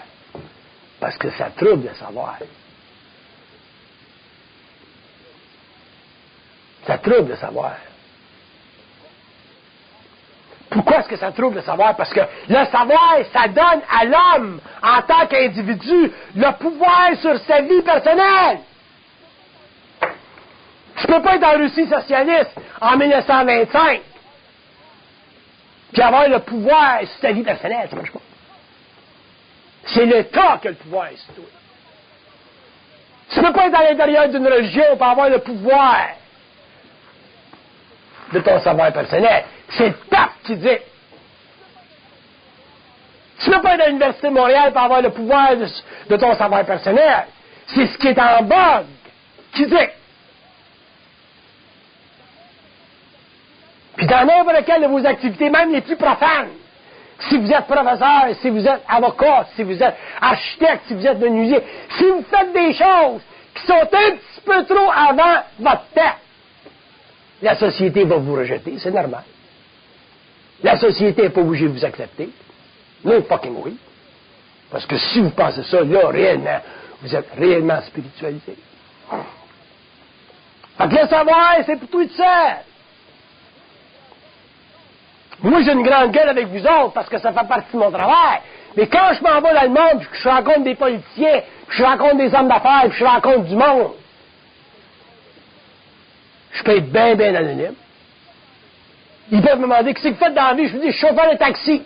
Parce que ça trouble le savoir. Ça trouble le savoir. Pourquoi est-ce que ça trouble le savoir? Parce que le savoir, ça donne à l'homme, en tant qu'individu, le pouvoir sur sa vie personnelle. Tu ne peux pas être en Russie socialiste en 1925 puis avoir le pouvoir sur ta vie personnelle, ça ne marche pas. C'est l'État qui a le pouvoir sur toi. Tu ne peux pas être à l'intérieur d'une religion pour avoir le pouvoir de ton savoir personnel. C'est le pape qui dit. Tu ne peux pas être à l'Université de Montréal pour avoir le pouvoir de ton savoir personnel. C'est ce qui est en vogue qui dit. Puis dans n'importe quelle de vos activités, même les plus profanes, si vous êtes professeur, si vous êtes avocat, si vous êtes architecte, si vous êtes menuisier, si vous faites des choses qui sont un petit peu trop avant votre temps, la société va vous rejeter, c'est normal. La société n'est pas obligée de vous accepter. No fucking way. Parce que si vous pensez ça, là, réellement, vous êtes réellement spiritualisé. Fait que le savoir, c'est pour tout seul. Moi, j'ai une grande gueule avec vous autres parce que ça fait partie de mon travail. Mais quand je m'en vais dans le monde, puis que je rencontre des politiciens, puis je rencontre des hommes d'affaires, puis je rencontre du monde, je peux être bien, bien anonyme. Ils peuvent me demander qu'est-ce que vous faites dans la vie. Je vous dis, je suis chauffeur de taxi.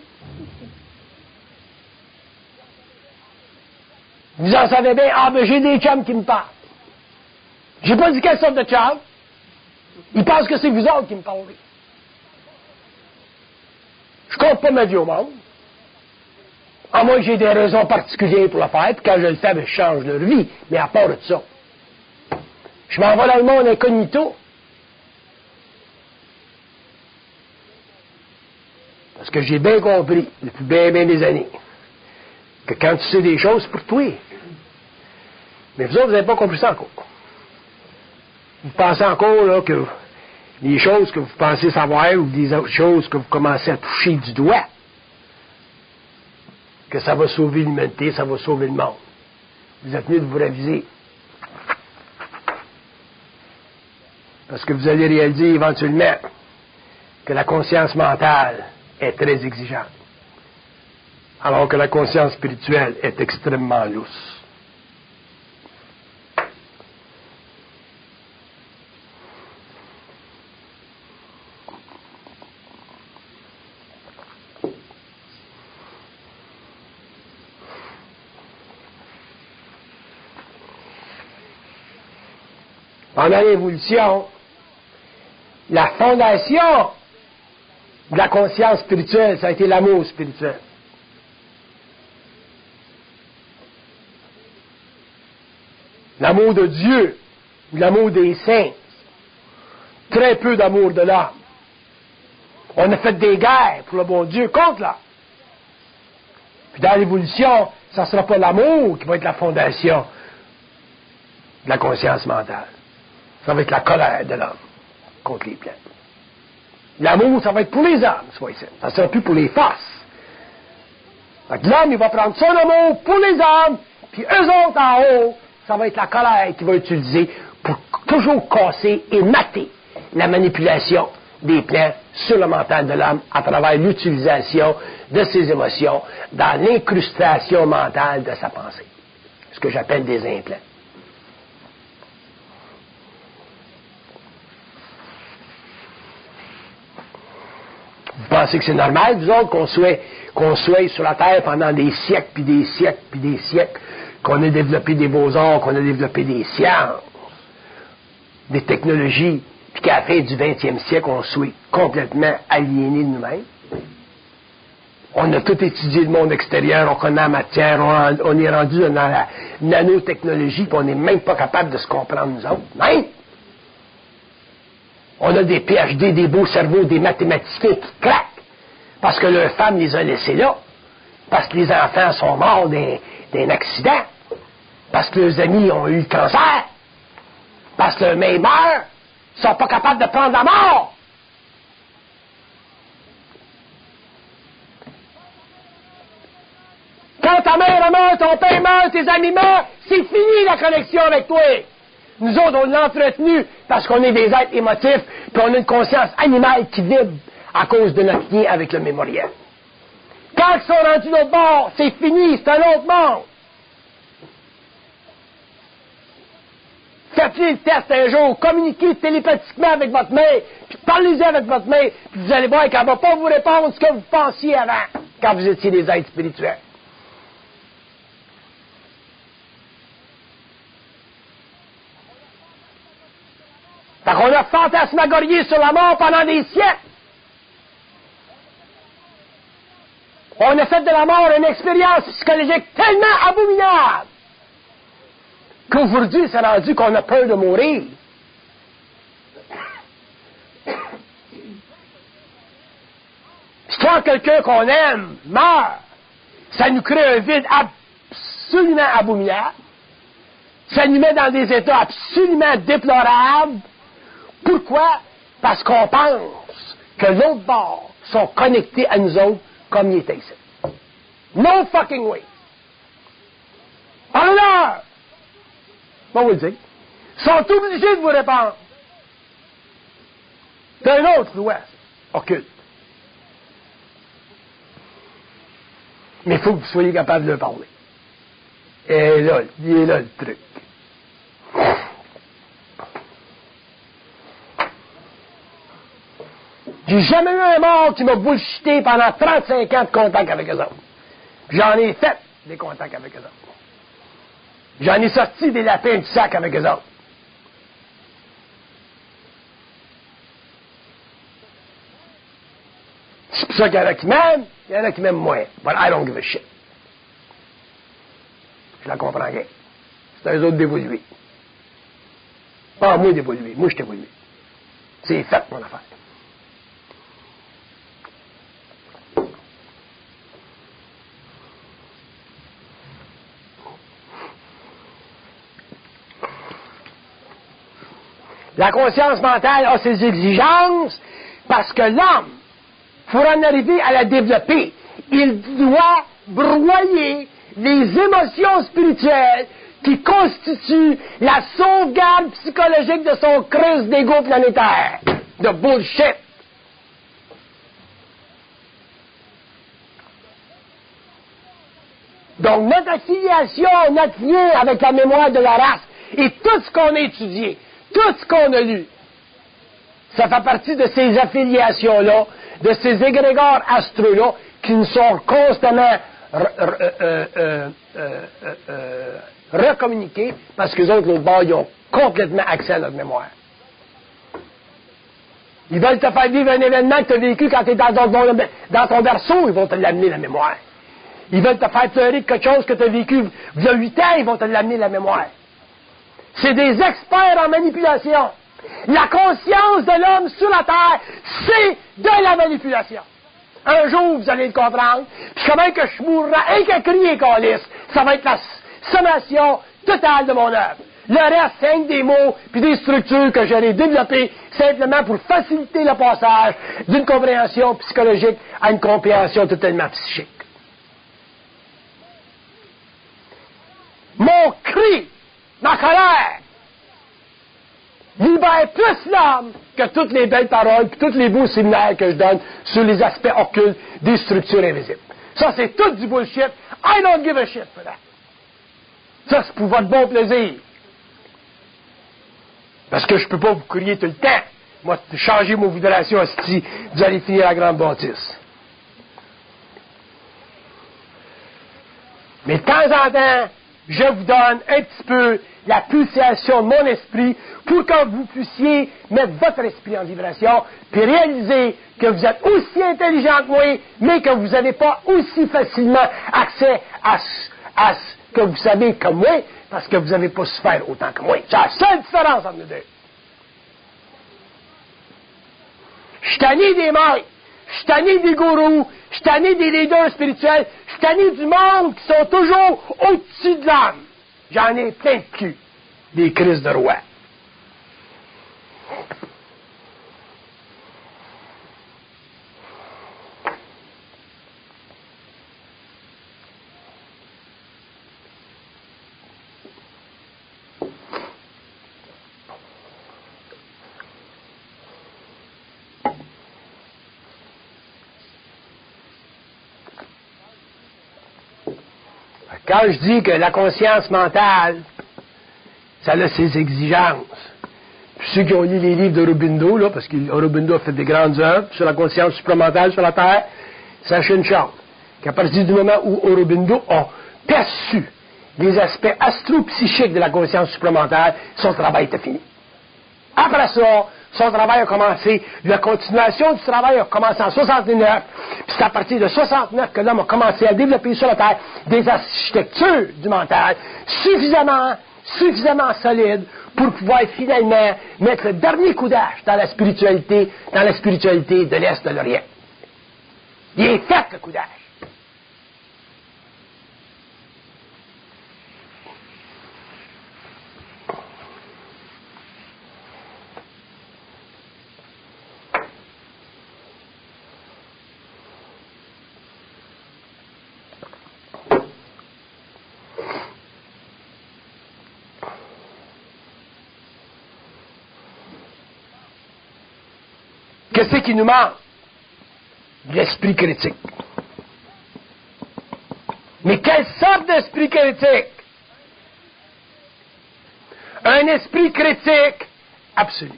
Vous en savez bien, ah ben j'ai des chums qui me parlent. J'ai pas dit quelle sorte de chums. Ils pensent que c'est vous autres qui me parlez. Je compte pas ma vie au monde. À moins que j'ai des raisons particulières pour le faire, puis quand je le fais, ben, je change leur vie. Mais à part de ça, je m'en vais dans le monde incognito. Parce que j'ai bien compris, depuis bien, bien des années, que quand tu sais des choses, c'est pour toi. Mais vous autres, vous n'avez pas compris ça encore. Vous pensez encore là, que les choses que vous pensez savoir ou des autres choses que vous commencez à toucher du doigt, que ça va sauver l'humanité, ça va sauver le monde. Vous êtes mieux de vous réviser. Parce que vous allez réaliser éventuellement que la conscience mentale est très exigeante. Alors que la conscience spirituelle est extrêmement lousse. Pendant l'évolution, la fondation de la conscience spirituelle, ça a été l'amour spirituel. L'amour de Dieu, l'amour des saints. Très peu d'amour de l'homme. On a fait des guerres pour le bon Dieu contre l'homme. Puis dans l'évolution, ça ne sera pas l'amour qui va être la fondation de la conscience mentale. Ça va être la colère de l'homme contre les planètes. L'amour, ça va être pour les hommes, soyez ça. Ça ne sera plus pour les forces. Fait que l'homme, il va prendre son amour pour les hommes, puis eux autres en haut, ça va être la colère qu'il va utiliser pour toujours casser et mater la manipulation des plans sur le mental de l'homme à travers l'utilisation de ses émotions dans l'incrustation mentale de sa pensée. Ce que j'appelle des implants. Vous pensez que c'est normal, vous autres, qu'on soit sur la Terre pendant des siècles, puis des siècles, puis des siècles, qu'on ait développé des beaux-arts, qu'on ait développé des sciences, des technologies, puis qu'à la fin du 20e siècle, on soit complètement aliénés de nous-mêmes. On a tout étudié le monde extérieur, on connaît la matière, on est rendu dans la nanotechnologie, puis on n'est même pas capable de se comprendre nous autres. Même! On a des PhD, des beaux cerveaux, des mathématiciens qui craquent, parce que leurs femmes les a laissés là, parce que les enfants sont morts d'un accident, parce que leurs amis ont eu le cancer, parce que leurs mères meurent, ils ne sont pas capables de prendre la mort. Quand ta mère meurt, ton père meurt, tes amis meurent, c'est fini la connexion avec toi. Nous autres, on l'a entretenu parce qu'on est des êtres émotifs, puis on a une conscience animale qui vibre à cause de notre lien avec le mémoriel. Quand ils sont rendus de l'autre bord, c'est fini, c'est un autre monde. Faites-le le test un jour, communiquez télépathiquement avec votre mère, puis parlez-y avec votre mère, puis vous allez voir qu'elle ne va pas vous répondre ce que vous pensiez avant, quand vous étiez des êtres spirituels. Fait qu'on a fantasmagorié sur la mort pendant des siècles. On a fait de la mort une expérience psychologique tellement abominable qu'aujourd'hui, c'est rendu qu'on a peur de mourir. Puis quand quelqu'un qu'on aime meurt, ça nous crée un vide absolument abominable. Ça nous met dans des états absolument déplorables. Pourquoi? Parce qu'on pense que l'autre bord sont connectés à nous autres comme ils étaient ici. No fucking way. Alors, on va le dire, sont obligés de vous répondre. D'un autre l'Ouest, occulte. Mais il faut que vous soyez capable de le parler. Et là, il est là le truc. J'ai jamais eu un mort qui m'a bullshité pendant 35 ans de contact avec eux autres. J'en ai fait des contacts avec eux autres. J'en ai sorti des lapins du sac avec eux autres. C'est pour ça qu'il y en a qui m'aiment, il y en a qui m'aiment moins. But I don't give a shit. Je la comprends bien. C'est eux autres d'évoluer. Pas moi d'évoluer, moi je t'évolue. C'est fait mon affaire. La conscience mentale a ses exigences parce que l'homme, pour en arriver à la développer, il doit broyer les émotions spirituelles qui constituent la sauvegarde psychologique de son creuse d'ego planétaire. De bullshit. Donc notre affiliation, notre lien avec la mémoire de la race et tout ce qu'on a étudié, tout ce qu'on a lu, ça fait partie de ces affiliations-là, de ces égrégores astraux-là, qui nous sont constamment recommuniquer, parce que les autres, l'autre bord, ils ont complètement accès à notre mémoire. Ils veulent te faire vivre un événement que tu as vécu quand tu es dans ton berceau, ils vont te l'amener, la mémoire. Ils veulent te faire pleurer de quelque chose que tu as vécu il y a 8 ans, ils vont te l'amener, la mémoire. C'est des experts en manipulation. La conscience de l'homme sur la terre, c'est de la manipulation. Un jour, vous allez le comprendre. Puis comment que je mourrai et que crier calisse, ça va être la sommation totale de mon œuvre. Le reste, c'est des mots puis des structures que j'aurais développées simplement pour faciliter le passage d'une compréhension psychologique à une compréhension totalement psychique. Mon cri, ma colère, libère plus l'âme que toutes les belles paroles et tous les beaux séminaires que je donne sur les aspects occultes des structures invisibles. Ça, c'est tout du bullshit. I don't give a shit for that. Ça, c'est pour votre bon plaisir. Parce que je ne peux pas vous crier tout le temps. Moi, changer mon vibration, si vous allez finir la grande bâtisse. Mais de temps en temps, je vous donne un petit peu la pulsation de mon esprit pour que vous puissiez mettre votre esprit en vibration, puis réaliser que vous êtes aussi intelligent que moi, mais que vous n'avez pas aussi facilement accès à ce que vous savez comme moi, parce que vous n'avez pas souffert autant que moi. C'est la seule différence entre nous deux. Je suis tanné des maîtres, je suis tanné des gourous, je suis tanné des leaders spirituels, je suis tanné du monde qui sont toujours au-dessus de l'âme. J'en ai plein de cul, des crises de roi. Quand je dis que la conscience mentale, ça a ses exigences. Puis ceux qui ont lu les livres d'Aurobindo, là, parce qu'Aurobindo a fait des grandes œuvres sur la conscience supramentale sur la Terre, sachez une chose, qu'à partir du moment où Aurobindo a perçu les aspects astro-psychiques de la conscience supramentale, son travail était fini. Après ça, son travail a commencé, la continuation du travail a commencé en 69, puis c'est à partir de 69 que l'homme a commencé à développer sur la Terre des architectures du mental suffisamment solides pour pouvoir finalement mettre le dernier coup d'âge dans la spiritualité de l'Est de l'Orient. Il est fait le coup d'âge. Qu'est-ce qui nous manque? L'esprit critique. Mais quelle sorte d'esprit critique? Un esprit critique absolu.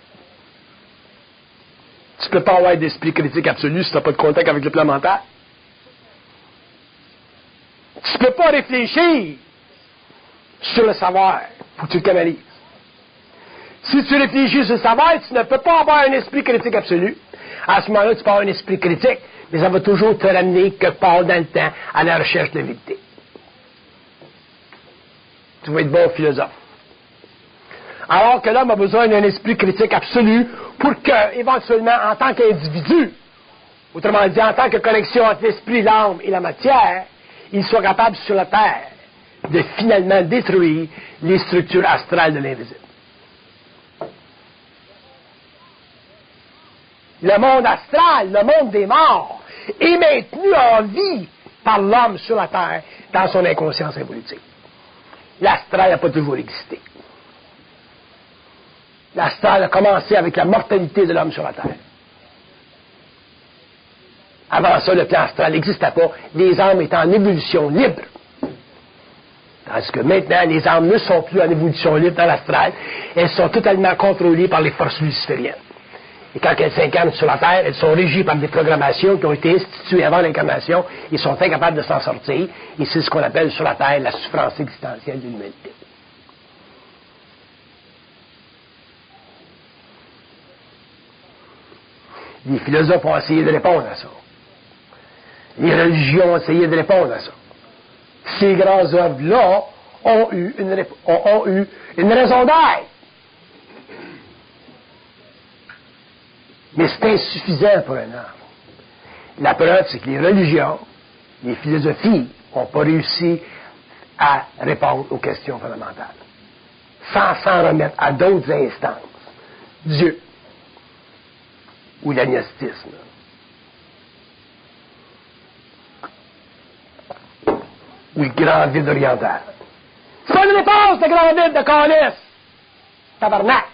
Tu ne peux pas avoir d'esprit critique absolu si tu n'as pas de contact avec le plan mental. Tu ne peux pas réfléchir sur le savoir. Il faut que tu le canalises. Si tu réfléchis sur le savoir, tu ne peux pas avoir un esprit critique absolu. À ce moment-là, tu peux avoir un esprit critique, mais ça va toujours te ramener quelque part dans le temps à la recherche de la vérité. Tu vas être bon philosophe. Alors que l'homme a besoin d'un esprit critique absolu pour que, éventuellement, en tant qu'individu, autrement dit, en tant que connexion entre l'esprit, l'âme et la matière, il soit capable sur la Terre de finalement détruire les structures astrales de l'invisible. Le monde astral, le monde des morts, est maintenu en vie par l'homme sur la Terre dans son inconscience évolutive. L'astral n'a pas toujours existé. L'astral a commencé avec la mortalité de l'homme sur la Terre. Avant ça, le plan astral n'existait pas. Les âmes étaient en évolution libre. Parce que maintenant, les âmes ne sont plus en évolution libre dans l'astral. Elles sont totalement contrôlées par les forces lucifériennes. Et quand elles s'incarnent sur la Terre, elles sont régies par des programmations qui ont été instituées avant l'incarnation. Ils sont incapables de s'en sortir. Et c'est ce qu'on appelle sur la Terre la souffrance existentielle de l'humanité. Les philosophes ont essayé de répondre à ça. Les religions ont essayé de répondre à ça. Ces grands œuvres-là ont eu une raison d'être. Mais c'est insuffisant pour un homme. La preuve, c'est que les religions, les philosophies, n'ont pas réussi à répondre aux questions fondamentales. Sans s'en remettre à d'autres instances. Dieu. Ou l'agnosticisme. Ou le grand vide oriental. C'est pas une réponse, le grand vide de Calice. Tabarnak.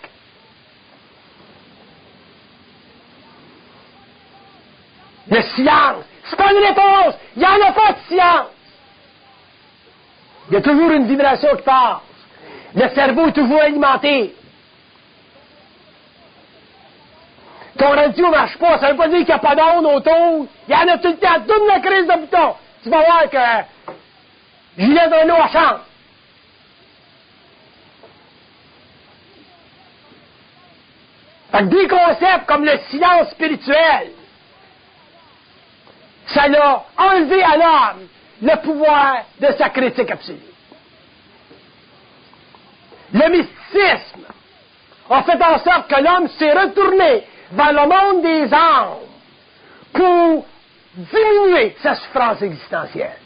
Le silence. C'est pas une réponse. Il n'y en a pas de silence. Il y a toujours une vibration qui passe. Le cerveau est toujours alimenté. Ton radio ne marche pas, ça ne veut pas dire qu'il n'y a pas d'onde autour. Il y en a tout le temps, toute la crise de bouton. Tu vas voir que Gilles Renaud a chance. Fait que des concepts comme le silence spirituel, ça l'a enlevé à l'homme le pouvoir de sa critique absolue. Le mysticisme a fait en sorte que l'homme s'est retourné vers le monde des âmes pour diminuer sa souffrance existentielle,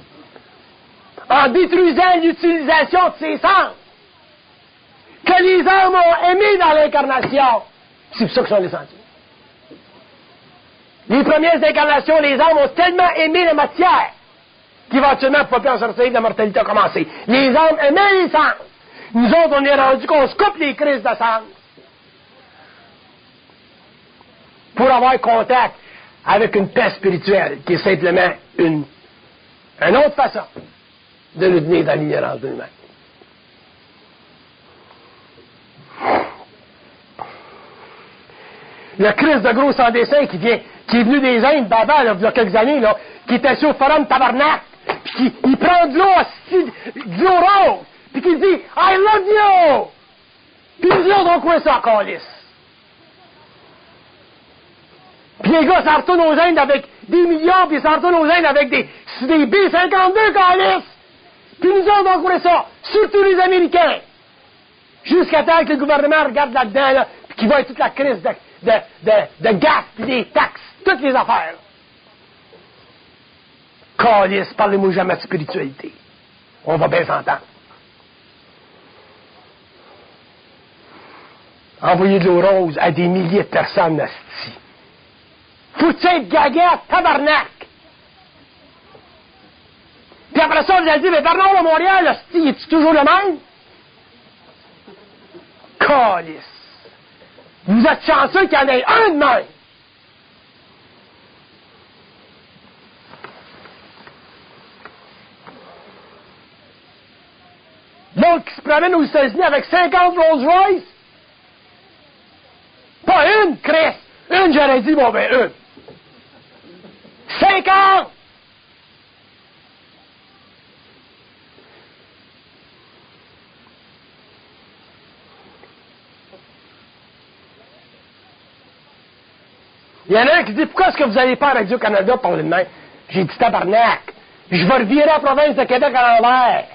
en détruisant l'utilisation de ses sens que les âmes ont aimés dans l'incarnation. C'est pour ça qu'ils sont descendus. Les premières incarnations, les âmes ont tellement aimé la matière qu'éventuellement, pour ne pas en sortir, la mortalité a commencé. Les âmes aimaient les sens. Nous autres, on est rendu qu'on se coupe les crises de sens pour avoir contact avec une paix spirituelle qui est simplement une autre façon de nous tenir dans l'ignorance de nous-mêmes. Le Christ de gros sans dessin qui est venu des Indes, Baba, là, il y a quelques années, là, qui était sur le forum Tabarnak, puis il prend de l'eau rose, puis qui dit « I love you! » Puis nous autres, on croit ça, calice. Puis les gars, ça retourne aux Indes avec des millions, puis ça retourne aux Indes avec des B-52, calice. Puis nous autres, on croit ça, surtout les Américains. Jusqu'à temps que le gouvernement regarde là-dedans, là, puis qu'il voit toute la crise de gaz, puis des taxes, toutes les affaires. Calice, parlez-moi jamais de spiritualité. On va bien s'entendre. Envoyer de l'eau rose à des milliers de personnes, asti. Faut-tu être gaguette, tabarnak? Puis après ça, vous allez dire, mais Bernard de Montréal, asti, est-tu toujours le même? Calice. Vous êtes chanceux qu'il y en ait un de même. L'autre qui se promène aux États-Unis avec 50 Rolls-Royce. Pas une, Chris. Une, j'aurais dit, bon ben, une. 50! Il y en a un qui dit, pourquoi est-ce que vous n'allez pas à Radio-Canada parler de même? J'ai dit, tabarnak. Je vais revirer la province de Québec à l'envers.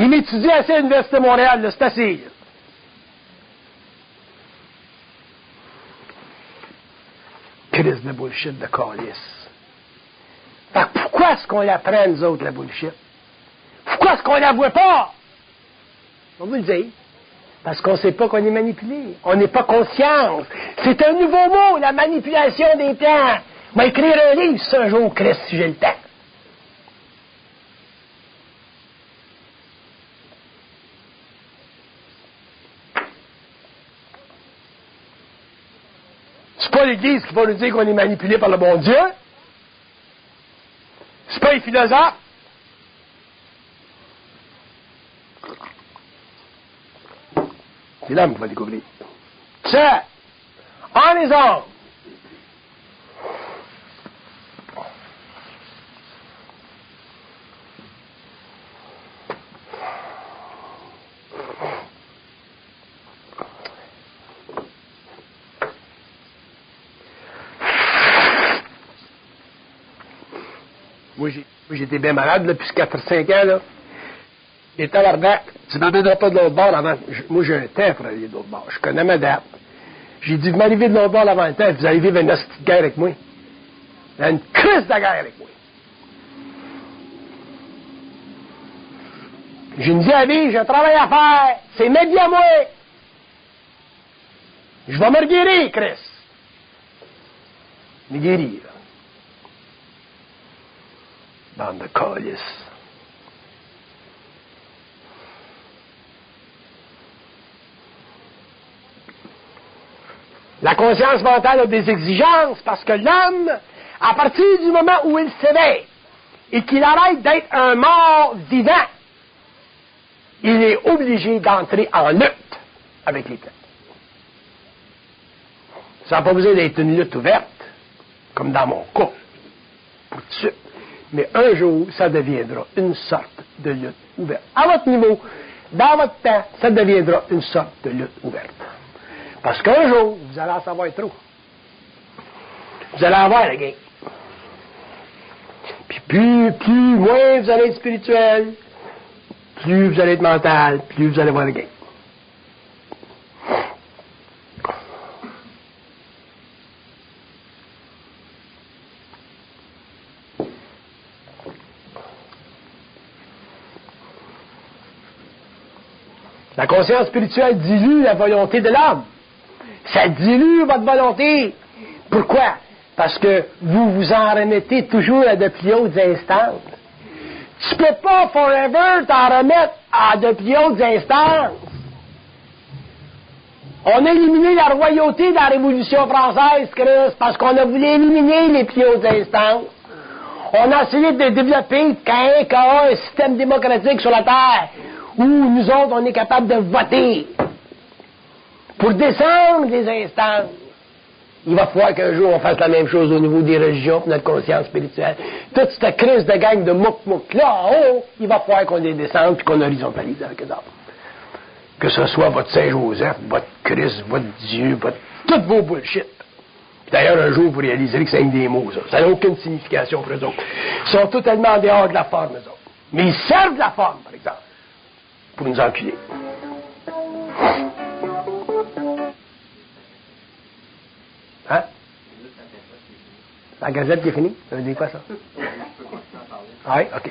Il m'étudie assez à l'Université de Montréal, là, c'est assez. Crise de bullshit de calice. Fait que pourquoi est-ce qu'on l'apprend, nous autres, la bullshit? Pourquoi est-ce qu'on la voit pas? On va vous le dire. Parce qu'on ne sait pas qu'on est manipulé. On n'est pas conscience. C'est un nouveau mot, la manipulation des plans. Je vais écrire un livre sur un jour, Christ, si j'ai le temps. C'est pas l'Église qui va nous dire qu'on est manipulé par le bon Dieu. C'est pas les philosophes. C'est l'homme qui va découvrir. C'est en les hommes. Moi, j'étais bien malade, là, depuis 4-5 ans, là. Et tabarnak, tu m'amèneras pas de l'autre bord avant. Moi, j'ai un temps pour aller de l'autre bord. Je connais ma date. J'ai dit, vous m'arrivez de l'autre bord avant le temps, vous allez vivre une petite guerre avec moi. Une crise de guerre avec moi. J'ai une vie à vivre, j'ai un travail à faire. C'est ma vie à moi. Je vais me guérir, Chris. Me guérir. Bande de calices. La conscience mentale a des exigences parce que l'homme, à partir du moment où il s'éveille et qu'il arrête d'être un mort vivant, il est obligé d'entrer en lutte avec les plantes. Ça n'a pas besoin d'être une lutte ouverte, comme dans mon cas, pour tout de suite. Mais un jour, ça deviendra une sorte de lutte ouverte. À votre niveau, dans votre temps, ça deviendra une sorte de lutte ouverte. Parce qu'un jour, vous allez en savoir trop. Vous allez avoir la gain. Puis plus moins vous allez être spirituel, plus vous allez être mental, plus vous allez avoir la gain. La conscience spirituelle dilue la volonté de l'homme. Ça dilue votre volonté. Pourquoi? Parce que vous vous en remettez toujours à de plus hautes instances. Tu ne peux pas forever t'en remettre à de plus hautes instances. On a éliminé la royauté dans la Révolution française, Chris, parce qu'on a voulu éliminer les plus hautes instances. On a essayé de développer un système démocratique sur la Terre où nous autres, on est capable de voter pour descendre les instances. Il va falloir qu'un jour, on fasse la même chose au niveau des religions, pour notre conscience spirituelle. Toute cette crise de gang de mouk-mouk-là, en haut, il va falloir qu'on les descende et qu'on horizontalise avec eux autres. Que ce soit votre Saint-Joseph, votre Christ, votre Dieu, toutes vos bullshit. D'ailleurs, un jour, vous réaliserez que c'est des mots, ça. Ça n'a aucune signification pour eux autres. Ils sont totalement en dehors de la forme, eux autres. Mais ils servent de la forme, par exemple, pour nous enculer. Hein? La gazette qui est finie? Ça veut dire quoi, ça? Ah oui? OK.